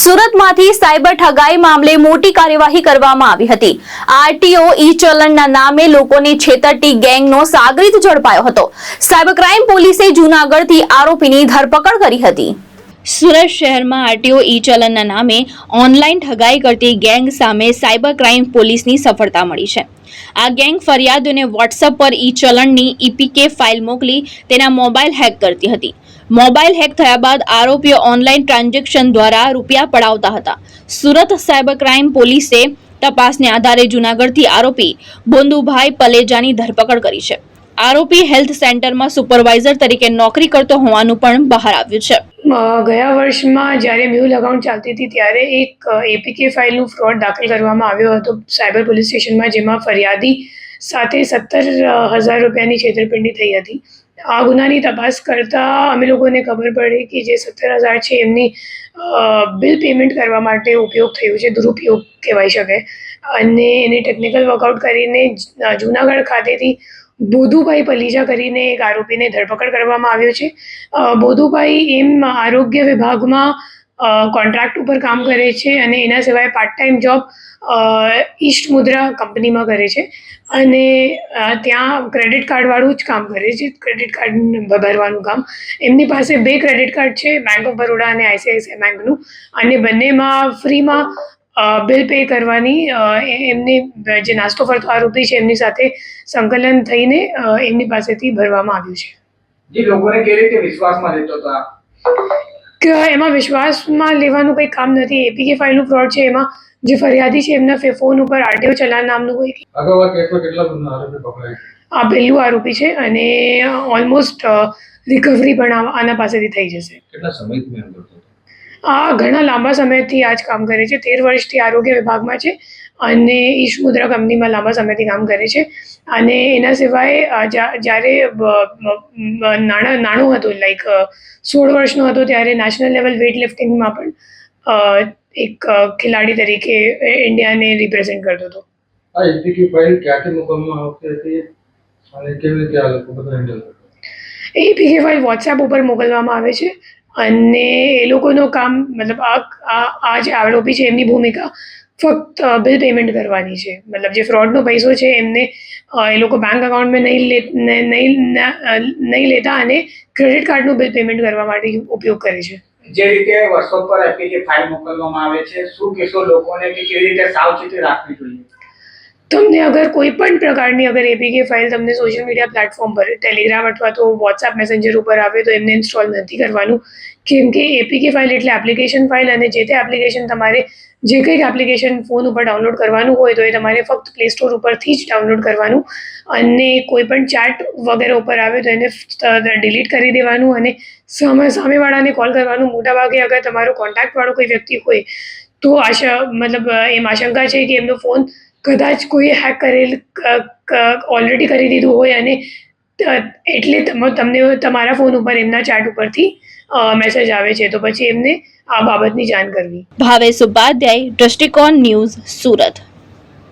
સુરતમાંથી cyber ઠગાઈ મામલે મોટી કાર્યવાહી કરવામાં આવી હતી। આરટીઓ ઈ ચલણના નામે લોકોને છેતરતી ગેંગનો સાગરીત ઝડપાયો હતો। સાયબર ક્રાઇમ પોલીસે જૂનાગઢથી આરોપીની ધરપકડ કરી હતી। સુરત શહેરમાં આરટીઓ ઈ ચલણના નામે ઓનલાઈન ઠગાઈ કરતી ગેંગ સામે સાયબર ક્રાઇમ પોલીસની સફળતા મળી છે। આ ગેંગ ફરિયાદોને વોટ્સએપ પર ઈ ચલણની ઈપીકે ફાઇલ મોકલી તેના મોબાઈલ હેક કરતી હતી। મોબાઈલ હેક થયા બાદ આરોપીઓ ઓનલાઈન ટ્રાન્ઝેક્શન દ્વારા રૂપિયા પડાવતા હતા। સુરત સાયબર ક્રાઇમ પોલીસે તપાસને આધારે જૂનાગઢથી આરોપી બોંદુભાઈ પલેજાની ધરપકડ કરી છે। આરોપી હેલ્થ સેન્ટરમાં સુપરવાઇઝર તરીકે નોકરી કરતો હોવાનું પણ બહાર આવ્યું છે। ગયા વર્ષમાં જ્યારે મ્યુલ અકાઉન્ટ ચાલતી હતી ત્યારે એક એપીકે ફાઇલનું ફ્રોડ દાખલ કરવામાં આવ્યો હતો સાયબર પોલીસ સ્ટેશનમાં, જેમાં ફરિયાદી સાથે 17,000 રૂપિયાની છેતરપિંડી થઈ હતી। આ ગુનાની તપાસ કરતાં અમે લોકોને ખબર પડી કે જે 17,000 છે એમની બિલ પેમેન્ટ કરવા માટે ઉપયોગ થયો છે, દુરુપયોગ કહેવાય શકે। અને એને ટેકનિકલ વર્કઆઉટ કરીને જૂનાગઢ ખાતેથી બોધુભાઈ પલીજા કરીને એક આરોપીને ધરપકડ કરવામાં આવ્યો છે। બોધુભાઈ એમ આરોગ્ય વિભાગમાં કોન્ટ્રાક્ટ ઉપર કામ કરે છે અને એના સિવાય પાર્ટ ટાઈમ જોબ ઈસ્ટ મુદ્રા કંપનીમાં કરે છે અને ત્યાં ક્રેડિટ કાર્ડવાળું જ કામ કરે છે, ક્રેડિટ કાર્ડ ભરવાનું કામ। એમની પાસે 2 ક્રેડિટ કાર્ડ છે, બેંક ઓફ બરોડા અને આઈસીઆઈસીઆઈ બેંકનું, અને બંનેમાં ફ્રીમાં બિલ પે કરવાની એમની જે નાસ્તો ફરતો આરોપી છે એમની સાથે સંકલન થઈને એમની પાસેથી ભરવામાં આવ્યું છે। જે લોકોને કેવી રીતે વિશ્વાસમાં લેતો હતો કે એમાં વિશ્વાસમાં લેવાનું કંઈ કામ નથી। એપીકે ફાઇલનું ફ્રોડ છે, એમાં જે ફરિયાદી છે એમના ફોન ઉપર આરટીઓ ચલાન નામનું કોઈ અગાઉ કેસમાં કેટલા આરોપી પકડાય? આ પહેલું આરોપી છે અને ઓલમોસ્ટ રિકવરી પણ આના પાસેથી થઈ જશે। કેટલા સમયથી મેં કરતો? આ ઘણા લાંબા સમયથી આ જ કામ કરે છે, 13 વર્ષથી આરોગ્ય વિભાગમાં છે અને ઈસ્ટ મુદ્રા કંપનીમાં લાંબા સમયથી કામ કરે છે। અને એના સિવાય જ્યારે નાનો હતો, લાઈક 16 વર્ષનો હતો, ત્યારે નેશનલ લેવલ વેઇટ લિફ્ટિંગમાં પણ એક ખેલાડી તરીકે ઇન્ડિયાને રિપ્રેઝેન્ટ કરતો હતો। આ એપીકે ફાઇલ ક્યાંથી મોકલવામાં આવતી હતી અને કેવી રીતે આ લોકો બધા હેન્ડલ કરતા? એપીકે ફાઇલ વોટ્સએપ ઉપર મોકલવામાં આવે છે અને એ લોકોનું કામ, મતલબ આ જે આરોપી છે એમની ભૂમિકા ફક્ત બિલ પેમેન્ટ કરવાની છે। મતલબ જે ફ્રોડનો પૈસો છે એમને એ લોકો બેંક અકાઉન્ટમાં નહીં લેતા અને ક્રેડિટ કાર્ડનું બિલ પેમેન્ટ કરવા માટે ઉપયોગ કરે છે। જે રીતે વોટ્સએપ પર એપીકે ફાઇલ મોકલવામાં આવે છે, શું કહેશો લોકોને કે કેવી રીતે સાવચેતી રાખવી જોઈએ? તમને અગર કોઈ પણ પ્રકારની એપીકે ફાઇલ તમને સોશિયલ મીડિયા પ્લેટફોર્મ પર, ટેલિગ્રામ અથવા તો વોટ્સએપ મેસેન્જર ઉપર આવે તો એમને ઇન્સ્ટોલ નથી કરવાનું, કેમ કે એપીકે ફાઇલ એટલે એપ્લિકેશન ફાઇલ, અને જે તે એપ્લિકેશન તમારે જે કંઈક એપ્લિકેશન ફોન ઉપર ડાઉનલોડ કરવાનું હોય તો એ તમારે ફક્ત પ્લે સ્ટોર ઉપરથી જ ડાઉનલોડ કરવાનું, અને કોઈ પણ ચેટ વગેરે ઉપર આવે તો એને ડિલીટ કરી દેવાનું અને સામેવાળાને કોલ કરવાનું। મોટાભાગે અગર તમારો કોન્ટેક્ટવાળો કોઈ વ્યક્તિ હોય તો એમ આશંકા છે કે એમનો ફોન કદાચ કોઈ હેક ઓલરેડી કરી દીધું હોય અને એટલે તમને તમારા ફોન ઉપર એમના ચેટ ઉપરથી મેસેજ આવે છે, તો પછી એમને આ બાબતની જાણ કરવી। ભાવેશ ઉપાધ્યાય, દ્રષ્ટિકોણ ન્યૂઝ, સુરત।